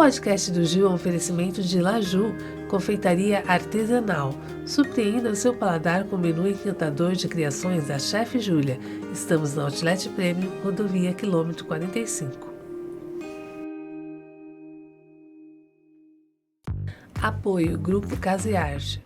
podcast do Gil é um oferecimento de Laju, confeitaria artesanal. Surpreenda o seu paladar com o menu encantador de criações da Chef Júlia. Estamos na Outlet Premium, rodovia quilômetro 45. Apoio Grupo Casa e Arte.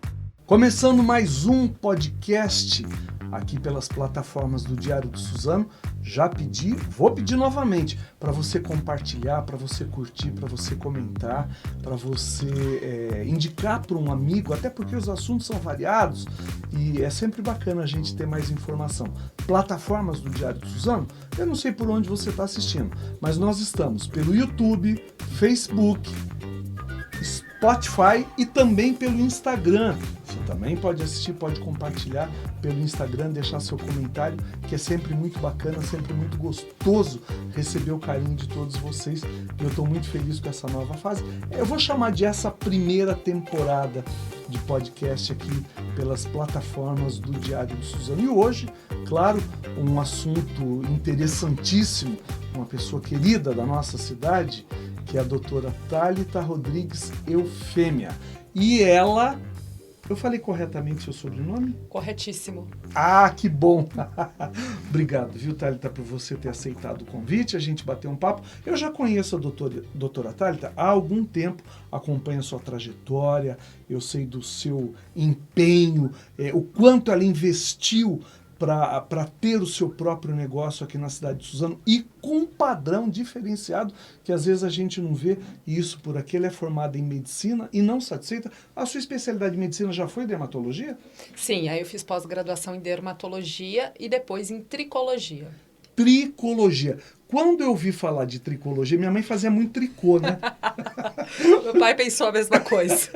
Começando mais um podcast aqui pelas plataformas do Diário do Suzano. Já pedi, vou pedir novamente para você compartilhar, para você curtir, para você comentar, para você indicar para um amigo, até porque os assuntos são variados e é sempre bacana a gente ter mais informação. Plataformas do Diário do Suzano, eu não sei por onde você está assistindo, mas nós estamos pelo YouTube, Facebook, Spotify e também pelo Instagram. Você também pode assistir, pode compartilhar pelo Instagram, deixar seu comentário, que é sempre muito bacana, sempre muito gostoso receber o carinho de todos vocês. E eu estou muito feliz com essa nova fase. Eu vou chamar de essa primeira temporada de podcast aqui pelas plataformas do Diário do Suzano. E hoje, claro, um assunto interessantíssimo, uma pessoa querida da nossa cidade, que é a doutora Thalita Rodrigues Eufêmia. E ela... Eu falei corretamente seu sobrenome? Corretíssimo. Ah, que bom! Obrigado, viu, Thalita, por você ter aceitado o convite, a gente bateu um papo. Eu já conheço a doutora Thalita há algum tempo, acompanho a sua trajetória, eu sei do seu empenho, o quanto ela investiu para ter o seu próprio negócio aqui na cidade de Suzano e com um padrão diferenciado que às vezes a gente não vê, e isso por aqui. Ela é formada em medicina e não satisfeita. A sua especialidade de medicina já foi dermatologia? Sim, aí eu fiz pós-graduação em dermatologia e depois em tricologia. Tricologia. Quando eu ouvi falar de tricologia, minha mãe fazia muito tricô, né? Meu pai pensou a mesma coisa.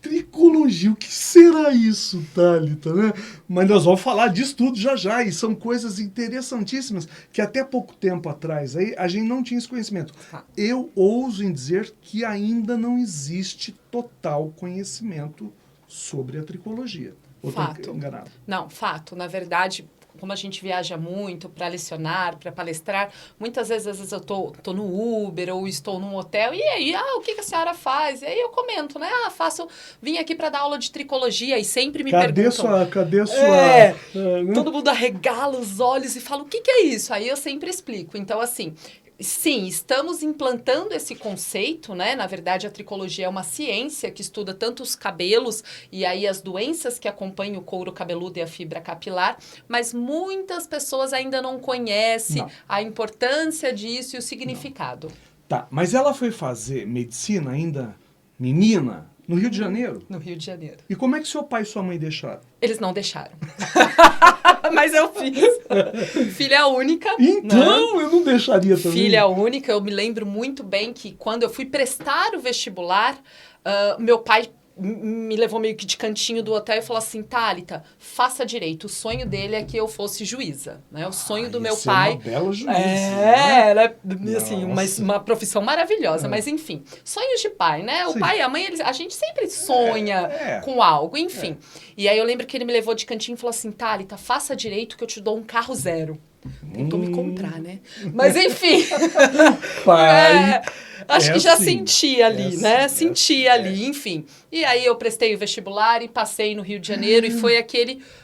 Tricologia, o que será isso, Thalita, né? Mas nós vamos falar disso tudo já, e são coisas interessantíssimas que até pouco tempo atrás aí, a gente não tinha esse conhecimento. Eu ouso em dizer que ainda não existe total conhecimento sobre a tricologia. Ou Fato. Enganado? Não, fato. Na verdade, como a gente viaja muito para lecionar, para palestrar, muitas vezes eu tô no Uber ou estou num hotel, e aí, o que a senhora faz? E aí eu comento, né? Vim aqui para dar aula de tricologia, e sempre me perguntam... Cadê a sua... Todo mundo arregala os olhos e fala, o que é isso? Aí eu sempre explico. Então, assim... Sim, estamos implantando esse conceito, né? Na verdade, a tricologia é uma ciência que estuda tanto os cabelos e aí as doenças que acompanham o couro cabeludo e a fibra capilar, mas muitas pessoas ainda não conhecem a importância disso e o significado. Tá, mas ela foi fazer medicina ainda menina no Rio de Janeiro? No Rio de Janeiro. E como é que seu pai e sua mãe deixaram? Eles não deixaram. Mas eu fiz. Filha única. Então, eu não deixaria também. Filha única. Eu me lembro muito bem que quando eu fui prestar o vestibular, meu pai me levou meio que de cantinho do hotel e falou assim, Thalita, faça direito. O sonho dele é que eu fosse juíza, né? O sonho do meu pai... Uma bela juíza. Ela assim, uma profissão maravilhosa, mas enfim, sonhos de pai, né? O Sim. pai e a mãe, a gente sempre sonha com algo, enfim. E aí eu lembro que ele me levou de cantinho e falou assim, Thalita, faça direito que eu te dou um carro zero. Tentou me comprar, né? Mas enfim. Pai. Acho que já assim, sentia ali, né? Sentia ali, enfim. E aí eu prestei o vestibular e passei no Rio de Janeiro e foi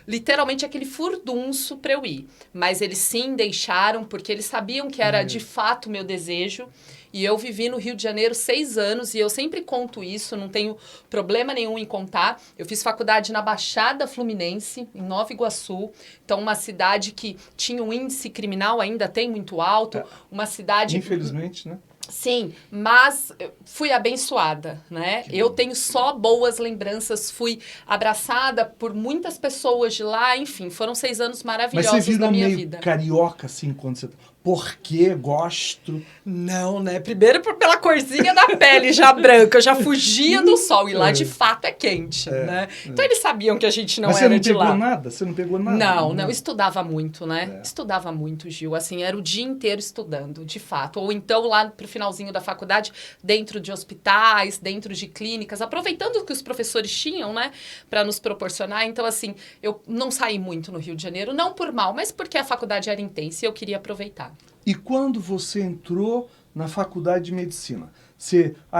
literalmente aquele furdunço para eu ir. Mas eles sim deixaram, porque eles sabiam que era de fato o meu desejo. E eu vivi no Rio de Janeiro 6 anos e eu sempre conto isso, não tenho problema nenhum em contar. Eu fiz faculdade na Baixada Fluminense, em Nova Iguaçu. Então, uma cidade que tinha um índice criminal, ainda tem muito alto. Uma cidade... Infelizmente, né? Sim, mas fui abençoada, né? Eu tenho só boas lembranças, fui abraçada por muitas pessoas de lá, enfim, foram 6 anos maravilhosos da minha vida. Mas você virou meio carioca, assim, quando você... Porque gosto. Não, né? Primeiro pela corzinha da pele já branca, eu já fugia do sol e lá de fato é quente, né? Então eles sabiam que a gente não era de lá. Você não pegou nada? Não, estudava muito, né? Estudava muito, Gil, assim, era o dia inteiro estudando, de fato. Ou então lá pro finalzinho da faculdade, dentro de hospitais, dentro de clínicas, aproveitando o que os professores tinham, né? Para nos proporcionar. Então, assim, eu não saí muito no Rio de Janeiro, não por mal, mas porque a faculdade era intensa e eu queria aproveitar. E quando você entrou na faculdade de medicina?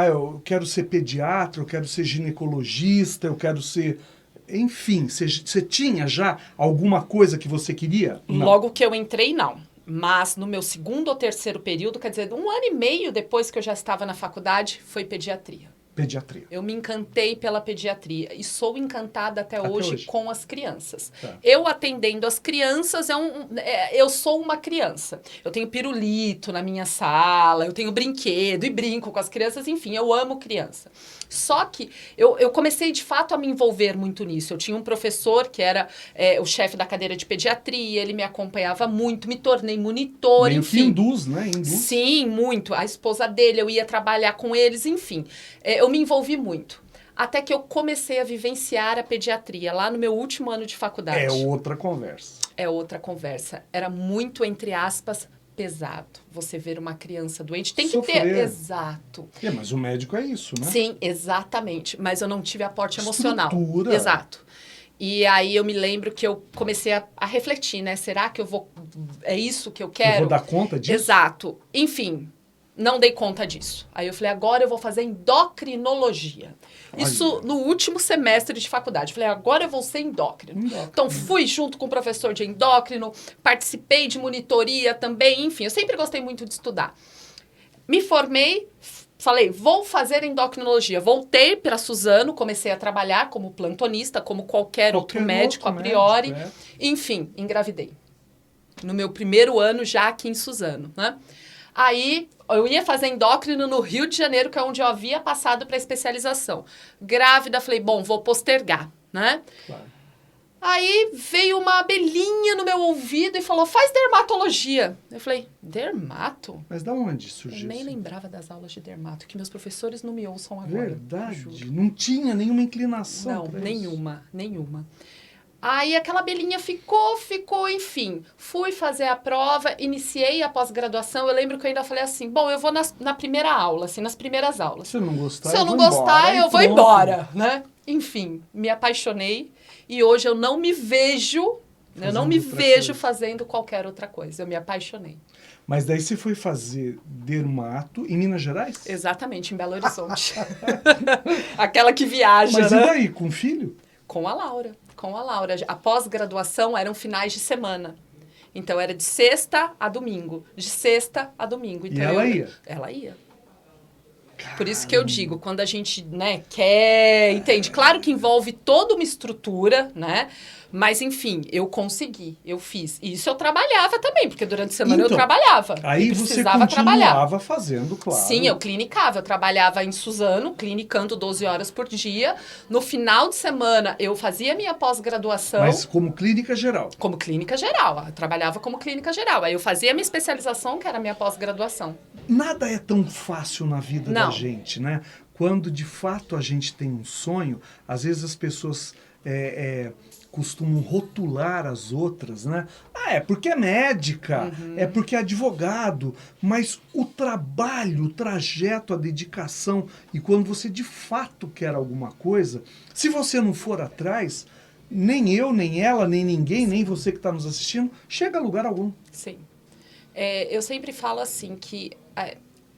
Eu quero ser pediatra, eu quero ser ginecologista, eu quero ser... Enfim, você tinha já alguma coisa que você queria? Não. Logo que eu entrei, não. Mas no meu segundo ou terceiro período, quer dizer, 1 ano e meio depois que eu já estava na faculdade, foi pediatria. Pediatria. Eu me encantei pela pediatria e sou encantada até hoje com as crianças. Tá. Eu atendendo as crianças, eu sou uma criança. Eu tenho pirulito na minha sala, eu tenho brinquedo e brinco com as crianças, enfim, eu amo criança. Só que eu comecei, de fato, a me envolver muito nisso. Eu tinha um professor que era o chefe da cadeira de pediatria, ele me acompanhava muito, me tornei monitor, Meio enfim. que induz, né? Induz. Sim, muito. A esposa dele, eu ia trabalhar com eles, enfim. Eu me envolvi muito. Até que eu comecei a vivenciar a pediatria, lá no meu último ano de faculdade. É outra conversa. É outra conversa. Era muito, entre aspas, pesado. Você ver uma criança doente, tem Sofrer. que ter... Exato. Mas o médico é isso, né? Sim, exatamente. Mas eu não tive aporte emocional. Estrutura. Exato. E aí eu me lembro que eu comecei a refletir, né? Será que eu vou... É isso que eu quero? Eu vou dar conta disso? Exato. Enfim, não dei conta disso. Aí eu falei, agora eu vou fazer endocrinologia. Olha. Isso no último semestre de faculdade. Falei, agora eu vou ser endócrino. Então fui junto com o professor de endócrino, participei de monitoria também, enfim, eu sempre gostei muito de estudar. Me formei, falei, vou fazer endocrinologia. Voltei para Suzano, comecei a trabalhar como plantonista, como qualquer outro médico a priori. Enfim, engravidei. No meu primeiro ano já aqui em Suzano, né? Aí, eu ia fazer endócrino no Rio de Janeiro, que é onde eu havia passado para especialização. Grávida, falei, bom, vou postergar, né? Claro. Aí veio uma abelhinha no meu ouvido e falou, faz dermatologia. Eu falei, dermato? Mas da onde surgiu? Eu nem isso? lembrava das aulas de dermato, que meus professores não me ouçam agora. Verdade. Juro. Não tinha nenhuma inclinação. Não, pra isso. nenhuma. Aí aquela abelhinha ficou, enfim. Fui fazer a prova, iniciei a pós-graduação. Eu lembro que eu ainda falei assim, bom, eu vou na primeira aula, assim, nas primeiras aulas. Se eu não gostar, Se eu não vou gostar, embora, eu e vou pronto. embora, né? Enfim, me apaixonei e hoje eu não me vejo, fazendo qualquer outra coisa. Eu me apaixonei. Mas daí você foi fazer dermato em Minas Gerais? Exatamente, em Belo Horizonte. Aquela que viaja, Mas né? e daí, com filho? Com a Laura. A pós-graduação eram finais de semana. Então, era de sexta a domingo. Então, ela ia? Ela ia. Por isso que eu digo, quando a gente, né, quer... Entende? Claro que envolve toda uma estrutura, né? Mas, enfim, eu consegui, eu fiz. E isso eu trabalhava também, porque durante a semana eu trabalhava. Aí eu você precisava continuava fazendo, claro. Sim, eu clinicava. Eu trabalhava em Suzano, clinicando 12 horas por dia. No final de semana, eu fazia minha pós-graduação. Mas como clínica geral? Como clínica geral. Eu trabalhava como clínica geral. Aí eu fazia minha especialização, que era a minha pós-graduação. Nada é tão fácil na vida Não. da gente, né? Quando, de fato, a gente tem um sonho, às vezes as pessoas... costumam rotular as outras, né? É porque é médica, é porque é advogado, mas o trabalho, o trajeto, a dedicação, e quando você de fato quer alguma coisa, se você não for atrás, nem eu, nem ela, nem ninguém, nem você que está nos assistindo, chega a lugar algum. Sim. Eu sempre falo assim que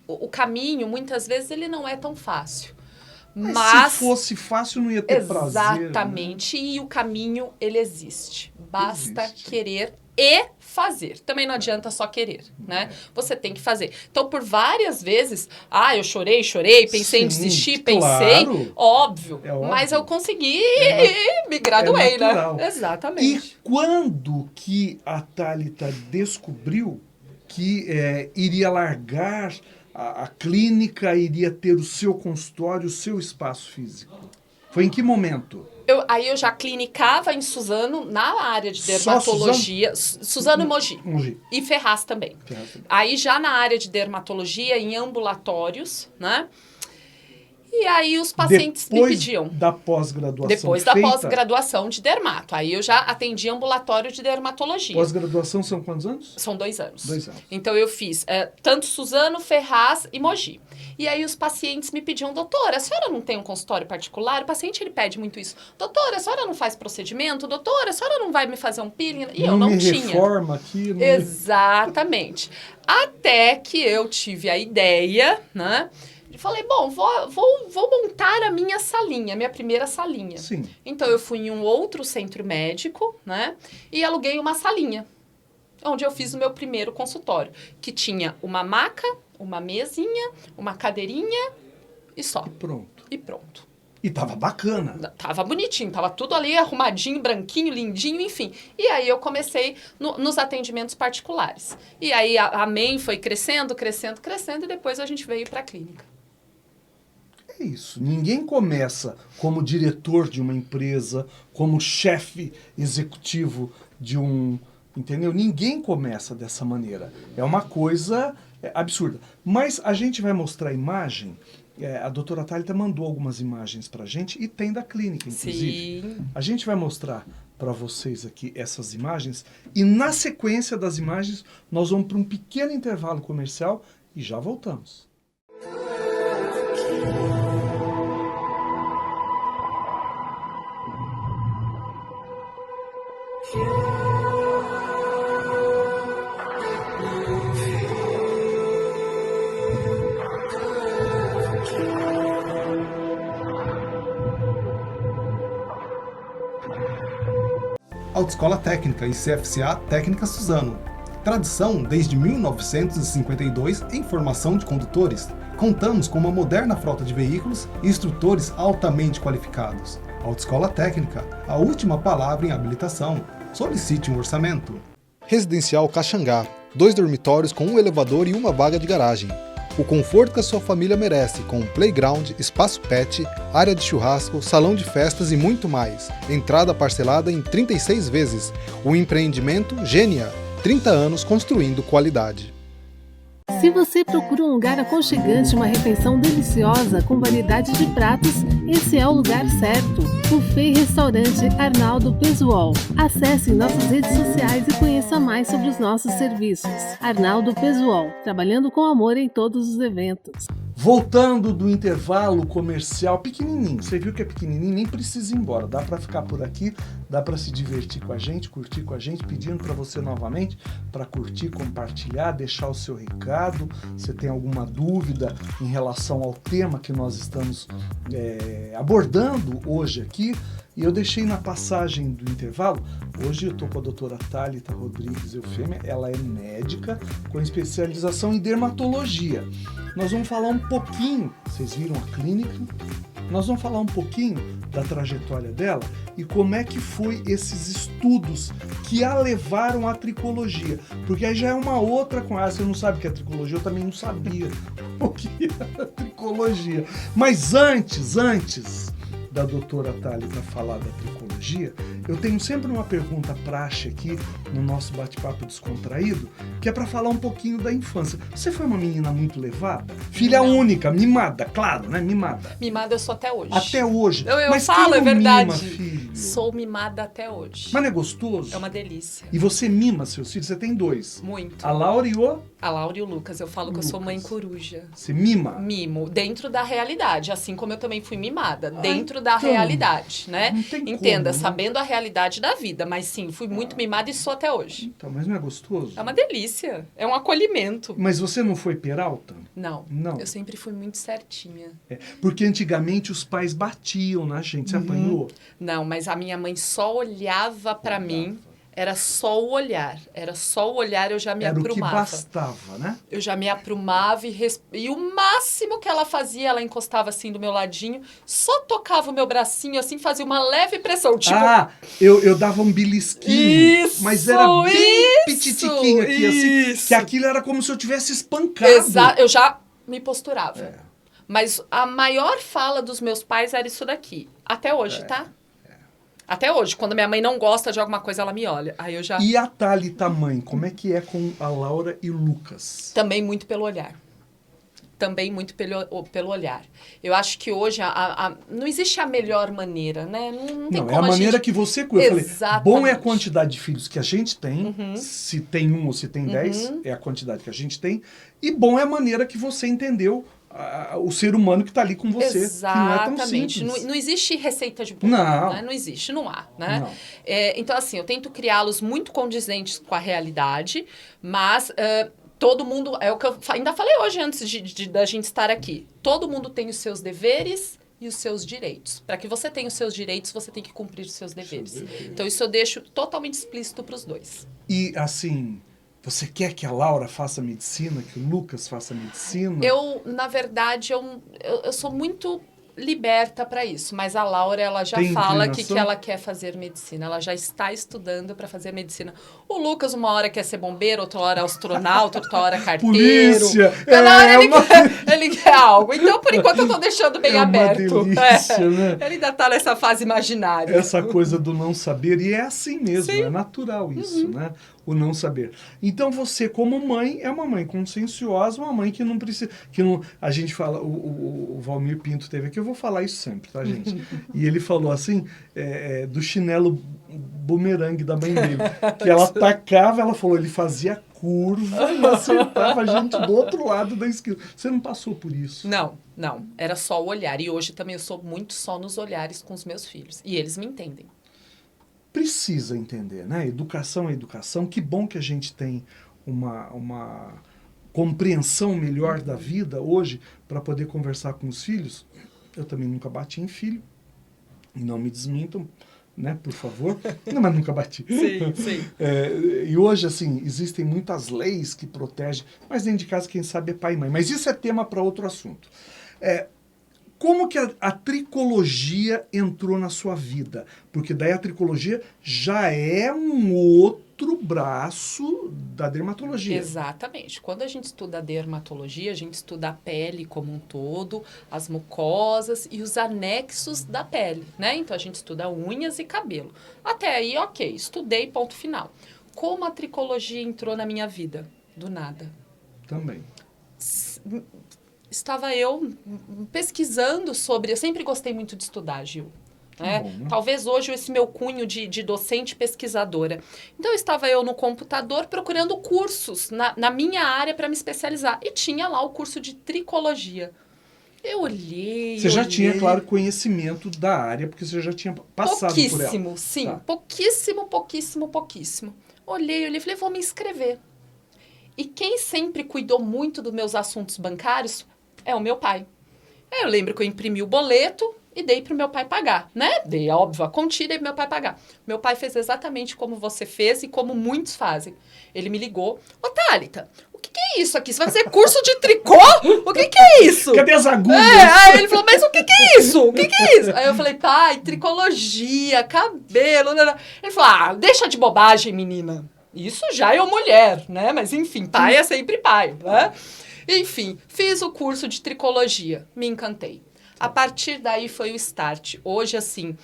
o caminho, muitas vezes, ele não é tão fácil. Mas se fosse fácil, não ia ter prazer. Exatamente. Né? E o caminho, ele existe. Basta Existe. querer e fazer. Também não adianta só querer, né? Você tem que fazer. Então, por várias vezes, eu chorei, pensei em desistir, claro. óbvio. É óbvio. Mas eu consegui e me graduei, né? Exatamente. E quando que a Thalita descobriu que iria largar... A clínica iria ter o seu consultório, o seu espaço físico? Foi em que momento? Aí eu já clinicava em Suzano, na área de dermatologia. Suzano e Mogi. E Ferraz também. Aí já na área de dermatologia, em ambulatórios, né? E aí os pacientes me pediam. Da pós-graduação Depois da pós-graduação de dermato. Aí eu já atendi ambulatório de dermatologia. Pós-graduação são quantos anos? São 2 anos. 2 anos. Então eu fiz tanto Suzano, Ferraz e Mogi. E aí os pacientes me pediam, doutora, a senhora não tem um consultório particular? O paciente ele pede muito isso. Doutora, a senhora não faz procedimento? Doutora, a senhora não vai me fazer um peeling? E eu não tinha. Reforma aqui. Exatamente. Até que eu tive a ideia, né? E falei, bom, vou montar a minha salinha, minha primeira salinha. Sim. Então, eu fui em um outro centro médico, né? E aluguei uma salinha, onde eu fiz o meu primeiro consultório. Que tinha uma maca, uma mesinha, uma cadeirinha e só. E pronto. E tava bacana. Tava bonitinho, tava tudo ali arrumadinho, branquinho, lindinho, enfim. E aí eu comecei nos atendimentos particulares. E aí a MEI foi crescendo, e depois a gente veio para a clínica. É isso. Ninguém começa como diretor de uma empresa, como chefe executivo de um... Entendeu? Ninguém começa dessa maneira. É uma coisa absurda. Mas a gente vai mostrar a imagem... a doutora Thalita mandou algumas imagens pra gente e tem da clínica, inclusive. Sim. A gente vai mostrar para vocês aqui essas imagens e na sequência das imagens nós vamos para um pequeno intervalo comercial e já voltamos. Autoescola Técnica e CFCA Técnica Suzano. Tradição desde 1952 em formação de condutores. Contamos com uma moderna frota de veículos e instrutores altamente qualificados. Autoescola Técnica, a última palavra em habilitação. Solicite um orçamento. Residencial Caxangá. 2 dormitórios com um elevador e uma vaga de garagem. O conforto que a sua família merece, com playground, espaço pet, área de churrasco, salão de festas e muito mais. Entrada parcelada em 36 vezes. O empreendimento Gênia. 30 anos construindo qualidade. Se você procura um lugar aconchegante, uma refeição deliciosa com variedade de pratos, esse é o lugar certo. Buffet e Restaurante Arnaldo Pesuol. Acesse nossas redes sociais e conheça mais sobre os nossos serviços. Arnaldo Pesuol, trabalhando com amor em todos os eventos. Voltando do intervalo comercial, pequenininho, você viu que é pequenininho, nem precisa ir embora, dá para ficar por aqui, dá para se divertir com a gente, curtir com a gente, pedindo para você novamente para curtir, compartilhar, deixar o seu recado, se tem alguma dúvida em relação ao tema que nós estamos abordando hoje aqui. E eu deixei na passagem do intervalo, hoje eu estou com a doutora Thalita Rodrigues Eufêmia, ela é médica com especialização em dermatologia. Nós vamos falar um pouquinho, vocês viram a clínica, nós vamos falar um pouquinho da trajetória dela e como é que foi esses estudos que a levaram à tricologia. Porque aí já é uma outra coisa, você não sabe o que é tricologia, eu também não sabia o que era tricologia. Mas antes da doutora Thalita falar da tricologia, eu tenho sempre uma pergunta praxe aqui no nosso bate-papo descontraído, que é para falar um pouquinho da infância. Você foi uma menina muito levada? Filha única, mimada, claro, né? Mimada. Mimada eu sou até hoje. Até hoje. Eu Mas falo, quem é verdade. Mima, filho? Sou mimada até hoje. Mas não é gostoso? É uma delícia. E você mima seus filhos? Você tem 2. Muito. A Laura e o... A Laura e o Lucas. Eu falo que eu sou Lucas. mãe coruja. Você mima? Mimo. Dentro da realidade. Assim como eu também fui mimada. Dentro da então, realidade, né? não tem Entenda, como, né? sabendo a realidade da vida. Mas sim, fui muito mimada e sou até hoje. Então, mas não é gostoso? É uma delícia. É um acolhimento. Mas você não foi peralta? Não. Não. Eu sempre fui muito certinha. Porque antigamente os pais batiam na gente. Você apanhou? Não, mas a minha mãe só olhava pra mim. Era só o olhar. Era só o olhar, eu já me Era aprumava. o que bastava, né? Eu já me aprumava e o máximo que ela fazia, ela encostava assim do meu ladinho, só tocava o meu bracinho assim, fazia uma leve pressão, tipo... Ah, eu dava um belisquinho. Isso, mas era bem isso, petitiquinho aqui, assim. isso. Que aquilo era como se eu tivesse espancado. Exato, eu já me posturava. Mas a maior fala dos meus pais era isso daqui. Até hoje, tá? Até hoje, quando minha mãe não gosta de alguma coisa, ela me olha. Aí eu já... E a Thalita mãe, como é que é com a Laura e o Lucas? Também muito pelo olhar. também muito pelo olhar. Eu acho que hoje não existe a melhor maneira, né? Não tem Não, como é a maneira que você cuida. Eu falei, bom é a quantidade de filhos que a gente tem, se tem 1 ou se tem 10, é a quantidade que a gente tem, e bom é a maneira que você entendeu o ser humano que está ali com você. Exatamente. Que não é tão simples. Não existe receita de bolo. Não. Né? Não existe, não há. Né? Não. Então, assim, eu tento criá-los muito condizentes com a realidade, mas todo mundo... É o que eu ainda falei hoje antes da gente estar aqui. Todo mundo tem os seus deveres e os seus direitos. Para que você tenha os seus direitos, você tem que cumprir os seus deveres. Então, isso eu deixo totalmente explícito para os dois. E, assim... Você quer que a Laura faça medicina, que o Lucas faça medicina? Na verdade, eu sou muito liberta para isso, mas a Laura, ela já fala que ela quer fazer medicina, ela já está estudando para fazer medicina. O Lucas, uma hora quer ser bombeiro, outra hora astronauta, outra hora carteiro. Polícia! Ele quer algo. Então, por enquanto, eu tô deixando bem aberto. Uma delícia, né? Ele ainda tá nessa fase imaginária. Essa coisa do não saber, e é assim mesmo, Sim. é natural isso, né? O não saber. Então você, como mãe, é uma mãe conscienciosa, uma mãe que não precisa... a gente fala, o Valmir Pinto teve aqui, eu vou falar isso sempre, tá, gente? E ele falou assim, do chinelo bumerangue da mãe dele, que ela tacava, ela falou, ele fazia curva e acertava a gente do outro lado da esquina. Você não passou por isso? Não. Era só o olhar. E hoje também eu sou muito só nos olhares com os meus filhos. E eles me entendem. Precisa entender, né? Educação é educação. Que bom que a gente tem uma compreensão melhor da vida hoje para poder conversar com os filhos. Eu também nunca bati em filho. Não me desmintam, né? Por favor. Não, mas nunca bati. Sim. E hoje, assim, existem muitas leis que protegem, mas dentro de casa, quem sabe, é pai e mãe. Mas isso é tema para outro assunto. Como que a tricologia entrou na sua vida? Porque daí a tricologia já é um outro braço da dermatologia. Exatamente. Quando a gente estuda a dermatologia, a gente estuda a pele como um todo, as mucosas e os anexos da pele, né? Então, a gente estuda unhas e cabelo. Até aí, ok, estudei, ponto final. Como a tricologia entrou na minha vida? Do nada. Também. Estava eu pesquisando sobre... Eu sempre gostei muito de estudar, Gil. Né? Bom, né? Talvez hoje esse meu cunho de docente pesquisadora. Então, estava eu no computador procurando cursos na minha área para me especializar. E tinha lá o curso de tricologia. Eu olhei... Você já tinha, claro, conhecimento da área, porque você já tinha passado por ela. Pouquíssimo, sim. Tá. Pouquíssimo. Olhei e falei, vou me inscrever. E quem sempre cuidou muito dos meus assuntos bancários é o meu pai. Eu lembro que eu imprimi o boleto e dei para o meu pai pagar, né? Dei, óbvio, a continha e dei para meu pai pagar. Meu pai fez exatamente como você fez e como muitos fazem. Ele me ligou. Ô, Thalita, o que é isso aqui? Você vai fazer curso de tricô? O que é isso? Cadê as agulhas? Aí ele falou, mas o que é isso? O que é isso? Aí eu falei, pai, tricologia, cabelo... Ele falou, deixa de bobagem, menina. Isso já é uma mulher, né? Mas, enfim, pai é sempre pai, né? Enfim, fiz o curso de tricologia. Me encantei. A partir daí foi o start. Hoje, assim,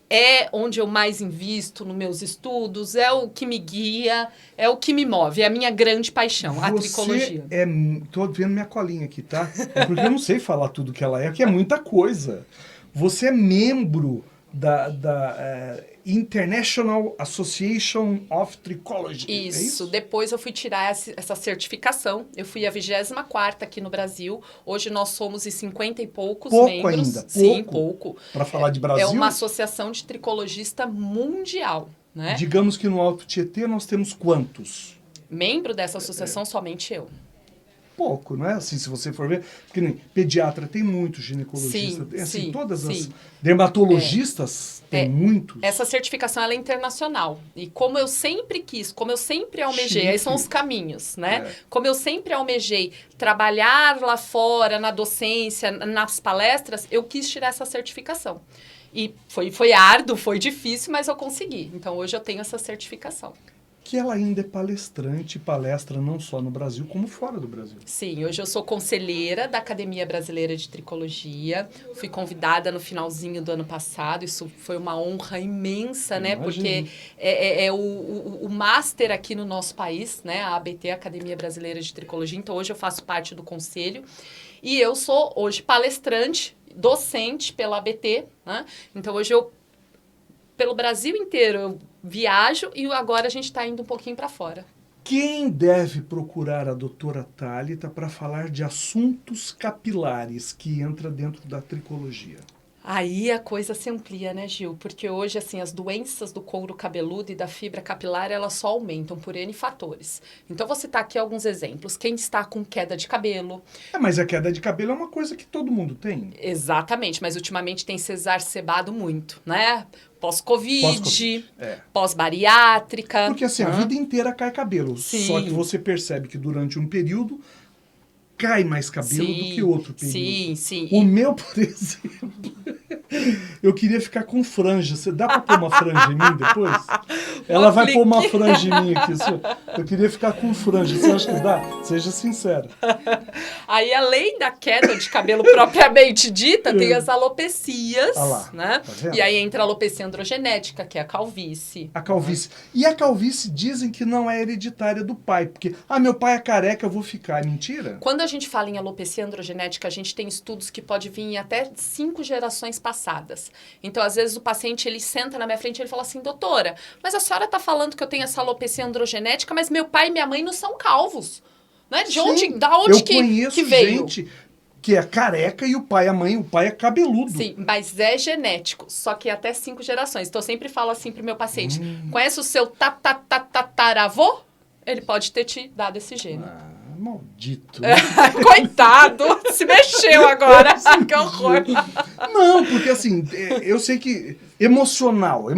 é onde eu mais invisto nos meus estudos, é o que me guia, é o que me move, é a minha grande paixão, a tricologia. Tô vendo minha colinha aqui, tá? É porque eu não sei falar tudo que ela é, que é muita coisa. Você é membro da International Association of Trichology. Isso. É isso? Depois eu fui tirar essa certificação. Eu fui a 24ª aqui no Brasil. Hoje nós somos 50 e poucos membros. Ainda? Sim, pouco. Para falar de Brasil? É uma associação de tricologista mundial, né? Digamos que no Alto Tietê nós temos quantos? Membro dessa associação, somente eu. Pouco, não é? Assim, se você for ver, porque nem pediatra tem muito, ginecologista tem, assim, todas as dermatologistas tem muitos. Essa certificação ela é internacional. E como eu sempre quis, como eu sempre almejei, aí são os caminhos, né? Como eu sempre almejei trabalhar lá fora, na docência, nas palestras, eu quis tirar essa certificação. E foi árduo, foi difícil, mas eu consegui. Então, hoje eu tenho essa certificação. que ela ainda é palestrante, palestra não só no Brasil, como fora do Brasil. Sim, hoje eu sou conselheira da Academia Brasileira de Tricologia. Fui convidada no finalzinho do ano passado. Isso foi uma honra imensa, né? Porque é o master aqui no nosso país, né? A ABT, Academia Brasileira de Tricologia. Então, hoje eu faço parte do conselho. E eu sou hoje palestrante, docente pela ABT, né? Então, hoje eu, pelo Brasil inteiro, eu viajo e agora a gente está indo um pouquinho para fora. Quem deve procurar a doutora Thalita para falar de assuntos capilares que entra dentro da tricologia? Aí a coisa se amplia, né, Gil? Porque hoje, assim, as doenças do couro cabeludo e da fibra capilar, elas só aumentam por N fatores. Então, vou citar aqui alguns exemplos. Quem está com queda de cabelo. Mas a queda de cabelo é uma coisa que todo mundo tem. Exatamente, mas ultimamente tem se exacerbado muito, né? Pós-Covid, pós-bariátrica. Porque assim, a vida inteira cai cabelo. Sim. Só que você percebe que durante um período cai mais cabelo do que outro período. Sim, sim. O meu, por exemplo, eu queria ficar com franja. Você dá pra pôr uma franja em mim depois? Ela vai pôr uma franja em mim aqui. Eu queria ficar com franja. Você acha que dá? Seja sincero. Aí, além da queda de cabelo propriamente dita, tem as alopecias, né? Tá E aí entra a alopecia androgenética, que é a calvície. A calvície. E a calvície dizem que não é hereditária do pai. Porque, meu pai é careca, eu vou ficar. É mentira? Quando a gente fala em alopecia androgenética, a gente tem estudos que pode vir em até 5 gerações passadas. Então, às vezes, o paciente, ele senta na minha frente e ele fala assim, doutora, mas a senhora está falando que eu tenho essa alopecia androgenética, mas meu pai e minha mãe não são calvos. Né? Da onde que veio? Eu conheço gente que é careca e o pai é cabeludo. Sim, mas é genético, só que até 5 gerações. Então, eu sempre falo assim pro meu paciente, conhece o seu tataravô? Ele pode ter te dado esse gene. Maldito. Coitado, se mexeu agora. Que horror. Não, porque assim, eu sei que emocional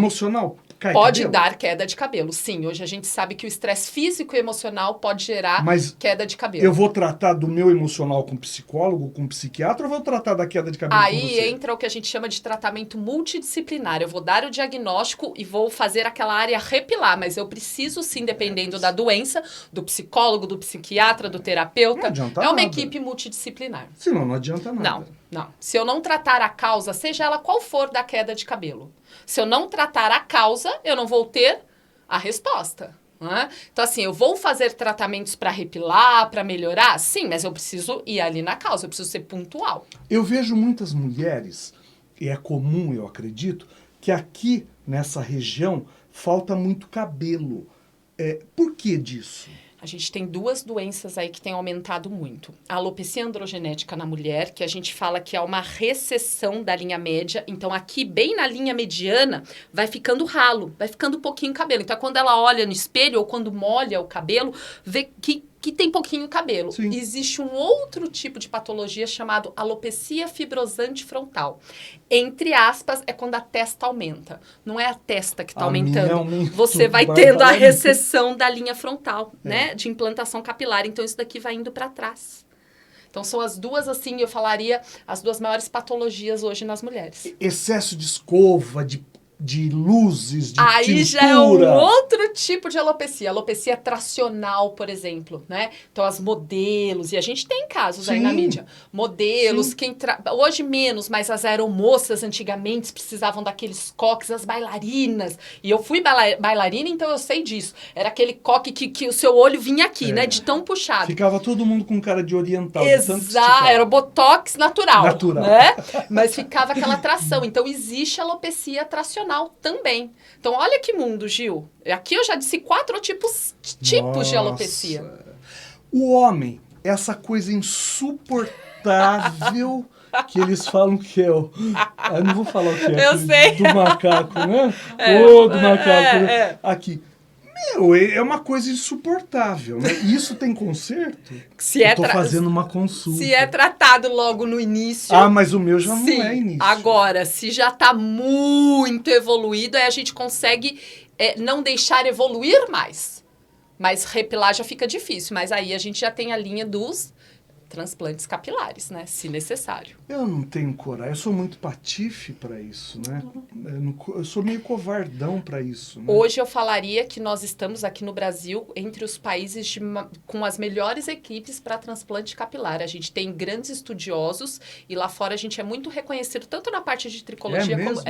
cai pode cabelo. dar queda de cabelo, sim. Hoje a gente sabe que o estresse físico e emocional pode gerar queda de cabelo. Eu vou tratar do meu emocional com psicólogo, com psiquiatra, ou vou tratar da queda de cabelo com você? Aí entra o que a gente chama de tratamento multidisciplinar. Eu vou dar o diagnóstico e vou fazer aquela área repilar, mas eu preciso sim, dependendo da doença, do psicólogo, do psiquiatra, do terapeuta. Não adianta uma nada. equipe multidisciplinar. Senão não adianta nada. Não. Se eu não tratar a causa, seja ela qual for da queda de cabelo, se eu não tratar a causa, eu não vou ter a resposta. Né? Então, assim, eu vou fazer tratamentos para repilar, para melhorar? Sim, mas eu preciso ir ali na causa, eu preciso ser pontual. Eu vejo muitas mulheres, e é comum, eu acredito, que aqui nessa região falta muito cabelo. Por que disso? A gente tem 2 doenças aí que têm aumentado muito. A alopecia androgenética na mulher, que a gente fala que é uma recessão da linha média. Então, aqui, bem na linha mediana, vai ficando ralo, vai ficando pouquinho cabelo. Então, quando ela olha no espelho ou quando molha o cabelo, vê que tem pouquinho cabelo. Sim. Existe um outro tipo de patologia chamado alopecia fibrosante frontal. Entre aspas, é quando a testa aumenta. Não é a testa que está aumentando. Você vai tendo a recessão da linha frontal, né? De implantação capilar. Então, isso daqui vai indo para trás. Então, são as 2, assim, eu falaria, as 2 maiores patologias hoje nas mulheres. Excesso de escova, de luzes, de aí tintura. Já é um outro tipo de alopecia. Alopecia tracional, por exemplo, né? Então, as modelos, e a gente tem casos aí na mídia. Modelos, hoje menos, mas as aeromoças antigamente precisavam daqueles coques, as bailarinas. E eu fui bailarina, então eu sei disso. Era aquele coque que o seu olho vinha aqui, né? De tão puxado. Ficava todo mundo com cara de oriental. Exato, era o botox natural. Né? Mas ficava aquela tração. Então, existe alopecia tracional também. Então, olha que mundo, Gil. Aqui eu já disse 4 tipos de alopecia. O homem, essa coisa insuportável que eles falam que é o... Eu não vou falar o que é. Eu sei. Do macaco, né? Do macaco. Né? Aqui. É uma coisa insuportável, né? Isso tem conserto? Eu tô fazendo uma consulta. Se é tratado logo no início... mas o meu já não é início. Agora, se já tá muito evoluído, aí a gente consegue não deixar evoluir mais. Mas repilar já fica difícil. Mas aí a gente já tem a linha dos transplantes capilares, né? Se necessário. Eu não tenho coragem, eu sou muito patife para isso, né? Eu sou meio covardão para isso, né? Hoje eu falaria que nós estamos aqui no Brasil entre os países com as melhores equipes para transplante capilar. A gente tem grandes estudiosos e lá fora a gente é muito reconhecido, tanto na parte de tricologia como...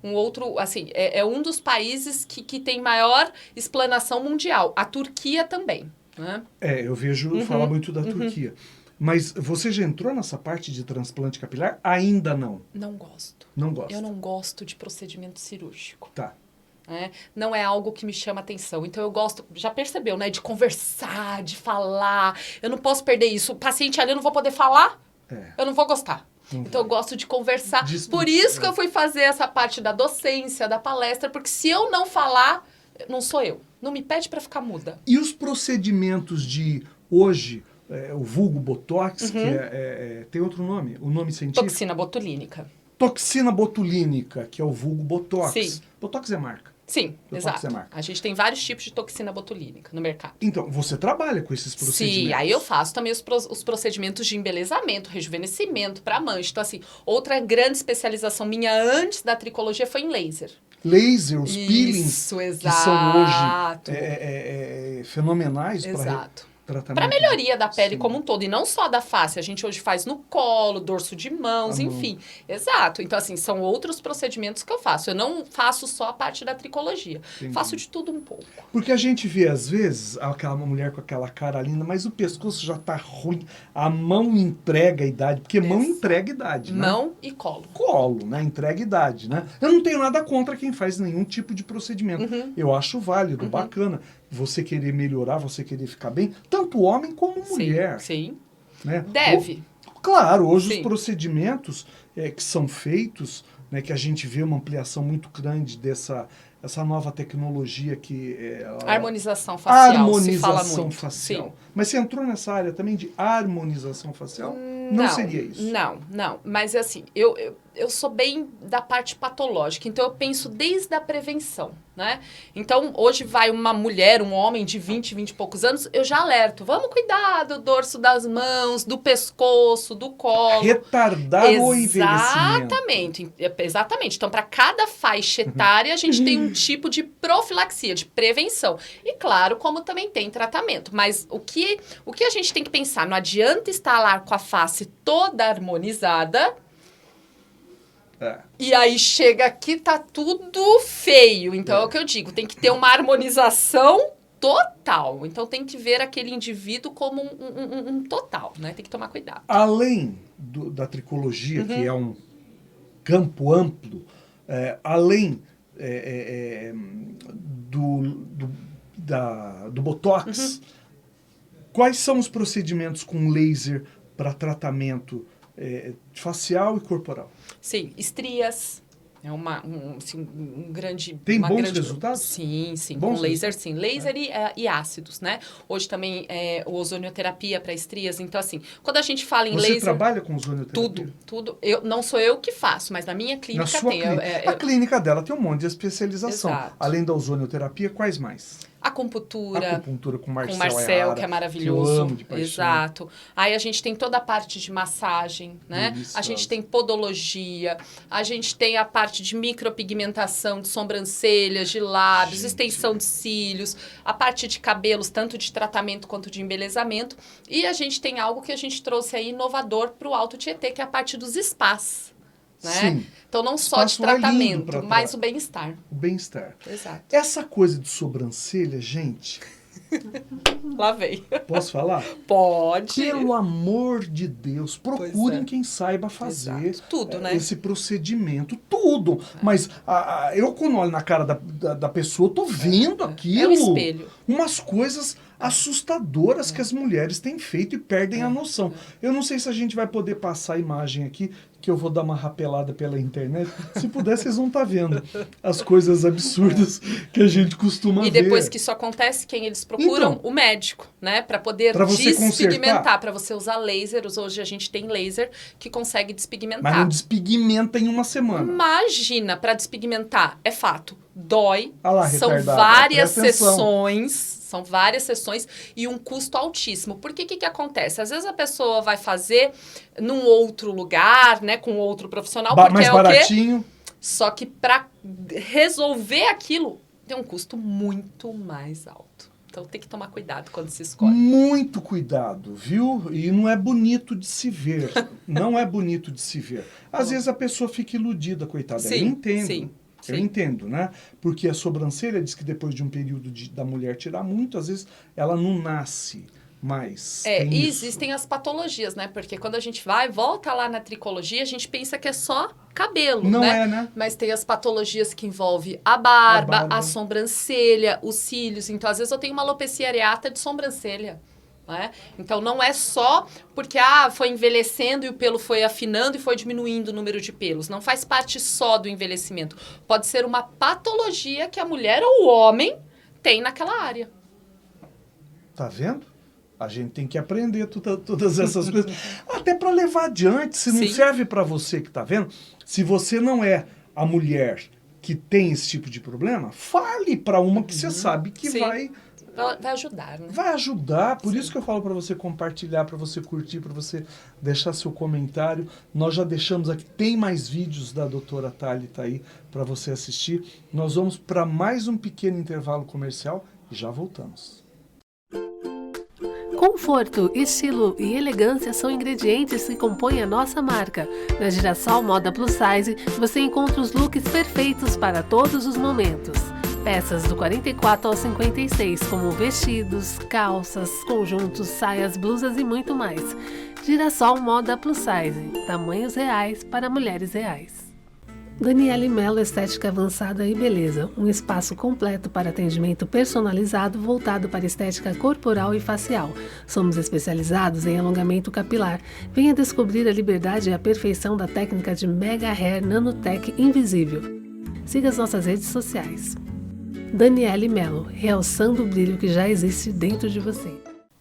Um outro, assim, é um dos países que tem maior explanação mundial. A Turquia também, né? Eu vejo falar muito da Turquia. Mas você já entrou nessa parte de transplante capilar? Ainda não. Não gosto. Não gosto. Eu não gosto de procedimento cirúrgico. Tá. Não é algo que me chama atenção. Então, eu gosto, já percebeu, né? De conversar, de falar. Eu não posso perder isso. O paciente ali, eu não vou poder falar, eu não vou gostar. Então, eu gosto de conversar. Por isso que eu fui fazer essa parte da docência, da palestra, porque se eu não falar, não sou eu. Não me pede para ficar muda. E os procedimentos de hoje, o vulgo Botox, que tem outro nome, o nome científico? Toxina botulínica. Toxina botulínica, que é o vulgo Botox. Sim. Botox é marca. Sim, Botox exato. é marca. A gente tem vários tipos de toxina botulínica no mercado. Então, você trabalha com esses procedimentos. Sim, aí eu faço também os procedimentos de embelezamento, rejuvenescimento para mancha. Então, assim, outra grande especialização minha antes da tricologia foi em laser. Laser, os peelings, Isso, exato. que são hoje fenomenais para Exato. tratamento. Para melhoria da pele Sim. como um todo, e não só da face. A gente hoje faz no colo, dorso de mãos, A mão. enfim. Exato. Então, assim, são outros procedimentos que eu faço. Eu não faço só a parte da tricologia. Entendi. Faço de tudo um pouco. Porque a gente vê, às vezes, aquela mulher com aquela cara linda, mas o pescoço já tá ruim. A mão entrega a idade, porque mão entrega a idade, né? Mão e colo. Colo, né? Entrega a idade, né? Eu não tenho nada contra quem faz nenhum tipo de procedimento. Eu acho válido, bacana. Você querer melhorar, você querer ficar bem, tanto homem como mulher. Sim. Né? Deve. Claro, hoje Sim. os procedimentos que são feitos, né, que a gente vê uma ampliação muito grande dessa nova tecnologia que Harmonização facial, se fala harmonização muito. facial. Sim. Mas você entrou nessa área também de harmonização facial? Não seria isso? Não. Mas assim, eu sou bem da parte patológica, então eu penso desde a prevenção, né? Então, hoje vai uma mulher, um homem de 20 e poucos anos, eu já alerto, vamos cuidar do dorso das mãos, do pescoço, do colo. Retardar o envelhecimento. Exatamente. Então, para cada faixa etária, a gente tem um tipo de profilaxia, de prevenção. E claro, como também tem tratamento. Mas o que a gente tem que pensar? Não adianta estar lá com a face toda harmonizada e aí chega aqui, tá tudo feio. Então, é o que eu digo, tem que ter uma harmonização total. Então, tem que ver aquele indivíduo como um total, né? Tem que tomar cuidado. Além da tricologia, que é um campo amplo, além do Botox, quais são os procedimentos com laser para tratamento facial e corporal? Sim, estrias. É um grande... Tem bons resultados? Sim, Bons com laser, resultados? sim. Laser e ácidos, né? Hoje também o ozonioterapia para estrias. Então, assim, quando a gente fala em Você laser... trabalha com ozonioterapia? Tudo. Não sou eu que faço, mas na minha clínica Na sua tem. clínica. A clínica dela tem um monte de especialização. Exato. Além da ozonioterapia, quais mais? Acupuntura. Acupuntura com Marcel, Com que é maravilhoso. Que eu amo de paixão. Exato. Aí a gente tem toda a parte de massagem, né? Deliciosa. A gente tem podologia, a gente tem a parte de micropigmentação de sobrancelhas, de lábios, extensão de cílios, a parte de cabelos, tanto de tratamento quanto de embelezamento. E a gente tem algo que a gente trouxe aí inovador para o Alto Tietê, que é a parte dos spas. Né? Sim. Então, não só de Espaço é lindo tratamento, pra mas o bem-estar. O bem-estar. Exato. Essa coisa de sobrancelha, gente, Lá vem. posso falar? Pode. Pelo amor de Deus, procurem é. quem saiba fazer Exato. Tudo, né? esse procedimento, tudo. Mas eu, quando olho na cara da pessoa, tô vendo aquilo. É um espelho. Umas coisas assustadoras que as mulheres têm feito e perdem a noção. Eu não sei se a gente vai poder passar a imagem aqui, que eu vou dar uma rapelada pela internet. Se puder, vocês vão estar vendo as coisas absurdas que a gente costuma ver. E depois que isso acontece, quem eles procuram? Então, o médico, né? Para poder pra você despigmentar, para você usar laser. Hoje a gente tem laser que consegue despigmentar. Mas não despigmenta em uma semana. Imagina, para despigmentar, é fato, dói. Ah lá, São retardada, várias presta atenção. sessões. São várias sessões e um custo altíssimo. Por que acontece? Às vezes a pessoa vai fazer num outro lugar, né, com outro profissional, porque mais é baratinho. o quê? Só que para resolver aquilo tem um custo muito mais alto. Então tem que tomar cuidado quando se escolhe. Muito cuidado, viu? E não é bonito de se ver. Não é bonito de se ver. Às vezes a pessoa fica iludida, coitada. Sim, Eu entendo. sim. Eu entendo, né? Porque a sobrancelha diz que depois de um período da mulher tirar muito, às vezes ela não nasce mais. E existem as patologias, né? Porque quando a gente volta lá na tricologia, a gente pensa que é só cabelo, não né? é, né? Mas tem as patologias que envolvem a barba, a sobrancelha, os cílios. Então, às vezes eu tenho uma alopecia areata de sobrancelha. Né? Então, não é só porque foi envelhecendo e o pelo foi afinando e foi diminuindo o número de pelos. Não faz parte só do envelhecimento. Pode ser uma patologia que a mulher ou o homem tem naquela área. Tá vendo? A gente tem que aprender todas essas coisas. Até para levar adiante, se não serve para você que tá vendo, se você não é a mulher que tem esse tipo de problema, fale para uma que você sabe que vai ajudar, né? Vai ajudar, por isso que eu falo para você compartilhar, para você curtir, para você deixar seu comentário. Nós já deixamos aqui, tem mais vídeos da doutora Thalita aí para você assistir. Nós vamos para mais um pequeno intervalo comercial e já voltamos. Conforto, estilo e elegância são ingredientes que compõem a nossa marca. Na Girassol Moda Plus Size, você encontra os looks perfeitos para todos os momentos. Peças do 44 ao 56, como vestidos, calças, conjuntos, saias, blusas e muito mais. Girassol Moda Plus Size, tamanhos reais para mulheres reais. Daniele Mello Estética Avançada e Beleza, um espaço completo para atendimento personalizado voltado para estética corporal e facial. Somos especializados em alongamento capilar. Venha descobrir a liberdade e a perfeição da técnica de Mega Hair Nanotech Invisível. Siga as nossas redes sociais. Daniele Mello, realçando o brilho que já existe dentro de você.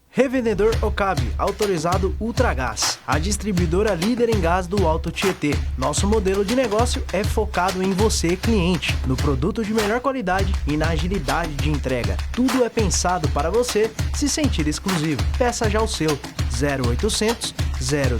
Revendedor Okabe, autorizado Ultragás, a distribuidora líder em gás do Alto Tietê. Nosso modelo de negócio é focado em você, cliente, no produto de melhor qualidade e na agilidade de entrega. Tudo é pensado para você se sentir exclusivo. Peça já o seu 0800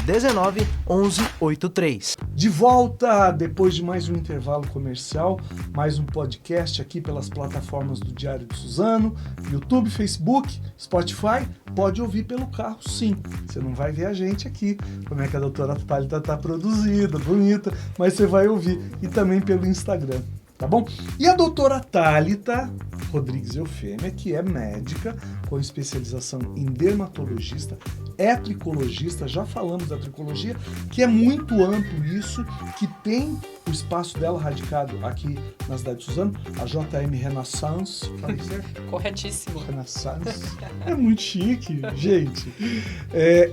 019 1183. De volta depois de mais um intervalo comercial, mais um podcast aqui pelas plataformas do Diário de Suzano, YouTube, Facebook, Spotify. Pode ouvir pelo carro, sim. Você não vai ver a gente aqui, como é que a doutora Thalita está produzida, bonita, mas você vai ouvir. E também pelo Instagram, tá bom? E a doutora Thalita Rodrigues Eufêmia, que é médica com especialização em dermatologista, é tricologista, já falamos da tricologia, que é muito amplo isso, que tem o espaço dela radicado aqui na cidade de Suzano, a JM Renaissance. Falei certo? Corretíssimo. Renaissance. É muito chique, gente.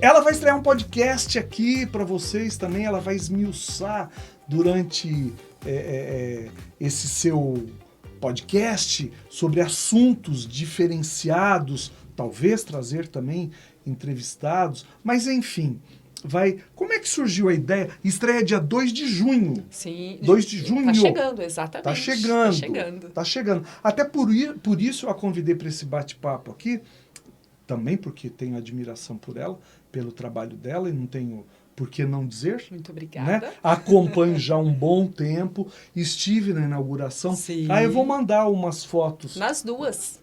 Ela vai estrear um podcast aqui para vocês também, ela vai esmiuçar durante esse seu podcast sobre assuntos diferenciados, talvez trazer também entrevistados, mas enfim, como é que surgiu a ideia? Estreia dia 2 de junho. Sim. 2 de junho. Tá chegando, exatamente. Tá chegando. Até por isso eu a convidei para esse bate-papo aqui, também porque tenho admiração por ela, pelo trabalho dela, e não tenho por que não dizer. Muito obrigada. Né? Acompanho já um bom tempo, estive na inauguração. Sim. Eu vou mandar umas fotos. Nas duas.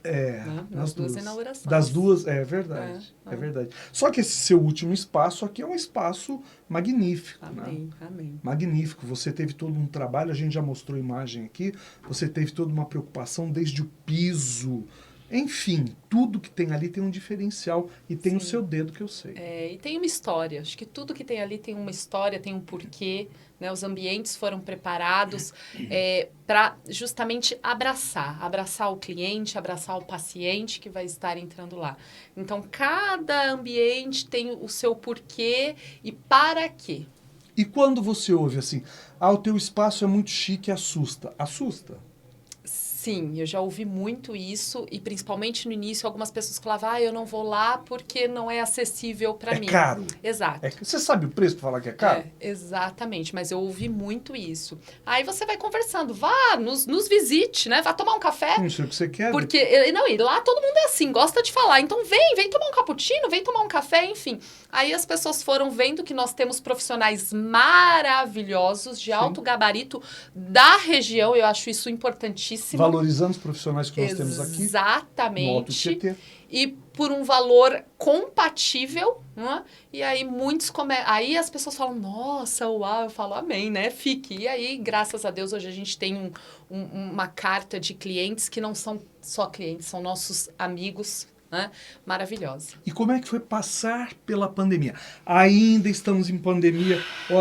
Nas duas inaugurações. Das duas, é verdade. É verdade. Só que esse seu último espaço aqui é um espaço magnífico. Amém, né? amém. Magnífico. Você teve todo um trabalho, a gente já mostrou imagem aqui, você teve toda uma preocupação desde o piso. Enfim, tudo que tem ali tem um diferencial e tem o seu dedo, que eu sei. E tem uma história. Acho que tudo que tem ali tem uma história, tem um porquê. Né? Os ambientes foram preparados para justamente abraçar o cliente, abraçar o paciente que vai estar entrando lá. Então, cada ambiente tem o seu porquê e para quê. E quando você ouve assim, o teu espaço é muito chique, assusta? Assusta? Sim, eu já ouvi muito isso e principalmente no início algumas pessoas falavam, eu não vou lá porque não é acessível para mim. É caro. Exato. Você sabe o preço para falar que é caro? Exatamente, mas eu ouvi muito isso. Aí você vai conversando, vá, nos visite, né? Vá tomar um café. Não sei o que você quer. Porque, não, e lá todo mundo é assim, gosta de falar. Então vem tomar um cappuccino, vem tomar um café, enfim. Aí as pessoas foram vendo que nós temos profissionais maravilhosos, de alto gabarito da região. Eu acho isso importantíssimo. Valorizando os profissionais que nós temos aqui. Exatamente. No Alto Tietê. E por um valor compatível, né? E aí aí as pessoas falam, nossa, uau, eu falo, amém, né? Fique. E aí, graças a Deus, hoje a gente tem uma carta de clientes que não são só clientes, são nossos amigos, né? Maravilhosa. E como é que foi passar pela pandemia? Ainda estamos em pandemia.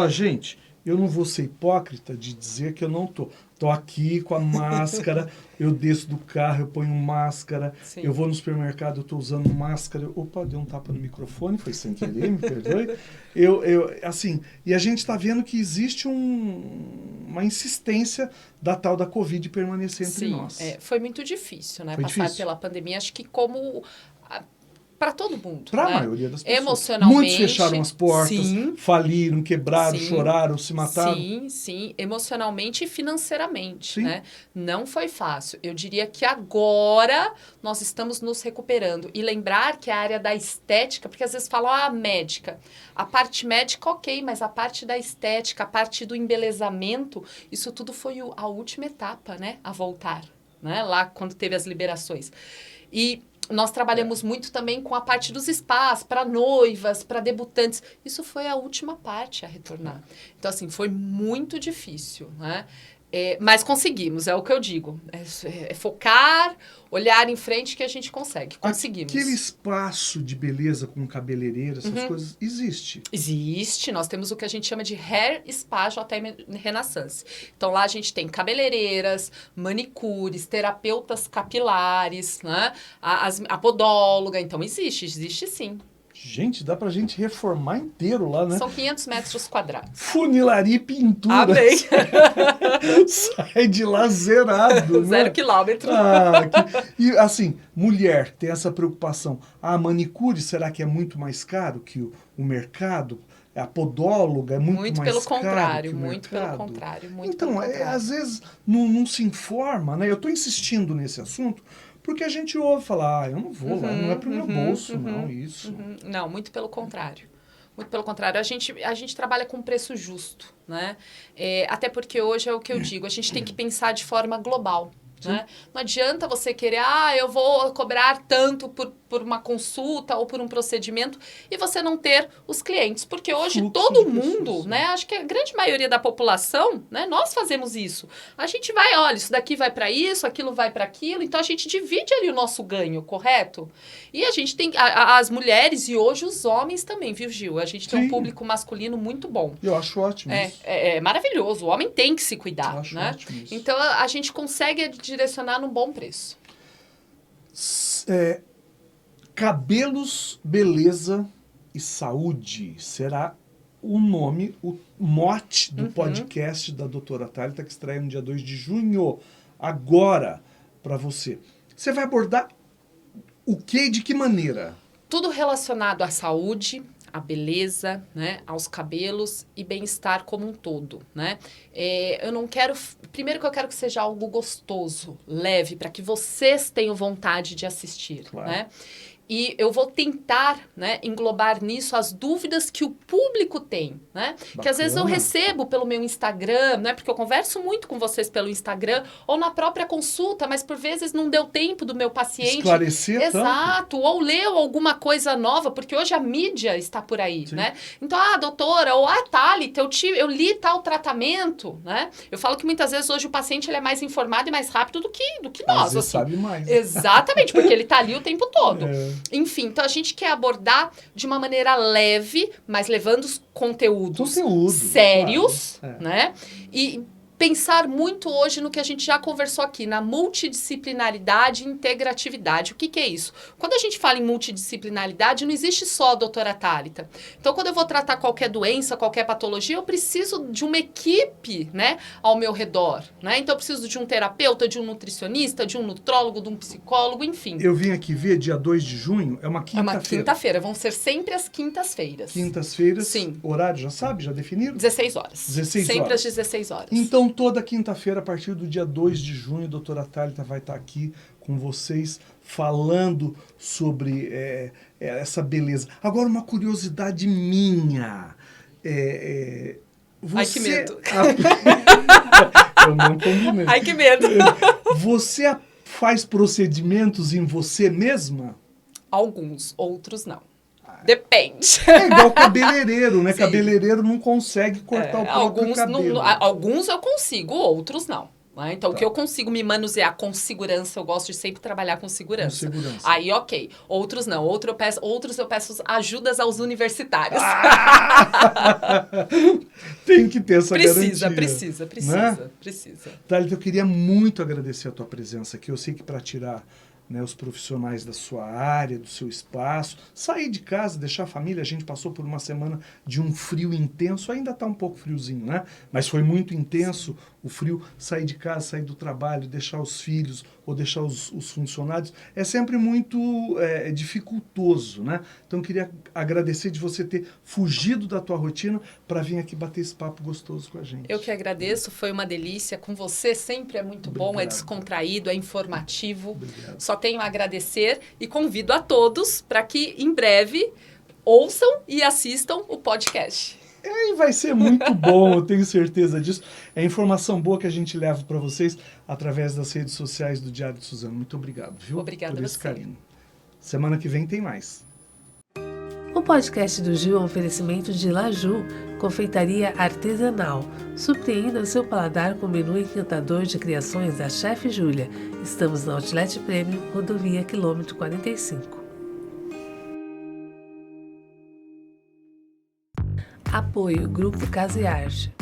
Gente, eu não vou ser hipócrita de dizer que eu não tô. Tô aqui com a máscara, eu desço do carro, eu ponho máscara, Sim. Eu vou no supermercado, eu tô usando máscara. Opa, dei um tapa no microfone, foi sem querer, me perdoe. Assim, e a gente tá vendo que existe uma insistência da tal da Covid permanecer entre nós. Foi muito difícil, né? Foi Passar difícil. pela pandemia, acho que como... Para todo mundo. Para a né? maioria das pessoas. Emocionalmente. Muitos fecharam as portas, sim, faliram, quebraram, sim, choraram, se mataram. Sim, emocionalmente e financeiramente, Sim. né? Não foi fácil. Eu diria que agora nós estamos nos recuperando. E lembrar que a área da estética, porque às vezes falam, médica. A parte médica, ok, mas a parte da estética, a parte do embelezamento, isso tudo foi a última etapa, né? A voltar, né? Lá quando teve as liberações. E nós trabalhamos muito também com a parte dos spas, para noivas, para debutantes. Isso foi a última parte a retornar. Então, assim, foi muito difícil, né? Mas conseguimos, é o que eu digo. É focar, olhar em frente que a gente consegue. Conseguimos. Aquele espaço de beleza com cabeleireira, essas coisas, existe. Existe. Nós temos o que a gente chama de Hair Spa JM Renaissance. Então, lá a gente tem cabeleireiras, manicures, terapeutas capilares, né? A podóloga. Então, existe sim. Gente, dá pra gente reformar inteiro lá, né? São 500 metros quadrados. Funilaria e pintura. Amém. Sai de lá zerado, né? 0 quilômetro. E assim, mulher tem essa preocupação. A manicure, será que é muito mais caro que o mercado? A podóloga é muito mais pelo caro contrário, que o muito mercado? pelo contrário, muito então, pelo contrário. às vezes não se informa, né? Eu estou insistindo nesse assunto porque a gente ouve falar, eu não vou lá, não é pro meu bolso, não, isso. Não, muito pelo contrário. Muito pelo contrário. A gente trabalha com preço justo, né? Até porque hoje é o que eu digo, a gente tem que pensar de forma global. Né? Não adianta você querer, eu vou cobrar tanto por uma consulta ou por um procedimento e você não ter os clientes. Porque hoje todo mundo, né? Acho que a grande maioria da população, né? Nós fazemos isso. A gente vai, olha, isso daqui vai para isso, aquilo vai para aquilo. Então, a gente divide ali o nosso ganho, correto? E a gente tem as mulheres e hoje os homens também, viu, Gil? A gente tem um público masculino muito bom. Eu acho ótimo isso. É maravilhoso. O homem tem que se cuidar, eu acho né? ótimo isso. Então, a gente consegue direcionar num bom preço. Cabelos, beleza e saúde será o nome, o mote do podcast da doutora Thalita, que estreia no dia 2 de junho, agora, para você. Você vai abordar o que e de que maneira? Tudo relacionado à saúde, à beleza, né, aos cabelos e bem-estar como um todo, né? Eu não quero... Primeiro que eu quero que seja algo gostoso, leve, para que vocês tenham vontade de assistir, claro. né? E eu vou tentar, né, englobar nisso as dúvidas que o público tem, né? Bacana. Que às vezes eu recebo pelo meu Instagram, né? Porque eu converso muito com vocês pelo Instagram ou na própria consulta, mas por vezes não deu tempo do meu paciente... Esclarecer Exato, tanto. ou leu alguma coisa nova, porque hoje a mídia está por aí, Sim. né? Então, doutora, ou Thalita, eu li tal tratamento, né? Eu falo que muitas vezes hoje o paciente ele é mais informado e mais rápido do que nós. Às vezes assim. sabe mais. Exatamente, porque ele está ali o tempo todo. É. Enfim, então a gente quer abordar de uma maneira leve, mas levando os conteúdos Conteúdo, sérios, claro. né? E pensar muito hoje no que a gente já conversou aqui, na multidisciplinaridade e integratividade. O que é isso? Quando a gente fala em multidisciplinaridade, não existe só a doutora Thalita. Então, quando eu vou tratar qualquer doença, qualquer patologia, eu preciso de uma equipe, né, ao meu redor, né? Então, eu preciso de um terapeuta, de um nutricionista, de um nutrólogo, de um psicólogo, enfim. Eu vim aqui ver, dia 2 de junho, é uma É quinta-feira. uma quinta-feira, vão ser sempre as quintas-feiras. Quintas-feiras, Sim. horário, já sabe? Já definiram? 16 horas. 16 Sempre horas. às 16 horas. Então, toda quinta-feira, a partir do dia 2 de junho, a doutora Thalita vai estar aqui com vocês, falando sobre essa beleza. Agora, uma curiosidade minha. Ai, que medo. Eu não combinei. Ai, que medo. Você faz procedimentos em você mesma? Alguns, outros não. Depende. É igual cabeleireiro, né? Sim. Cabeleireiro não consegue cortar o próprio cabelo. Alguns eu consigo, outros não. Né? Então, o que eu consigo me manusear com segurança, eu gosto de sempre trabalhar com segurança. Com segurança. Aí, ok. Outros não. Outros eu peço ajudas aos universitários. Tem que ter essa garantia. Precisa. Thalita, eu queria muito agradecer a tua presença aqui. Eu sei que para tirar, né, os profissionais da sua área, do seu espaço, sair de casa, deixar a família, a gente passou por uma semana de um frio intenso, ainda está um pouco friozinho, né? Mas foi muito intenso o frio, sair de casa, sair do trabalho, deixar os filhos ou deixar os funcionários, é sempre muito dificultoso, né? Então, eu queria agradecer de você ter fugido da tua rotina para vir aqui bater esse papo gostoso com a gente. Eu que agradeço, foi uma delícia. Com você sempre é muito bom, é descontraído, é informativo. Obrigado. Só tenho a agradecer e convido a todos para que em breve ouçam e assistam o podcast. E vai ser muito bom, eu tenho certeza disso. É informação boa que a gente leva para vocês através das redes sociais do Diário de Suzano. Muito obrigado, viu? Obrigada por a esse você. carinho. Semana que vem tem mais. O podcast do Gil é um oferecimento de Laju, confeitaria artesanal. Surpreenda o seu paladar com o menu encantador de criações da Chefe Júlia. Estamos na Outlet Premium, rodovia quilômetro 45. Apoio Grupo Casa e Arte.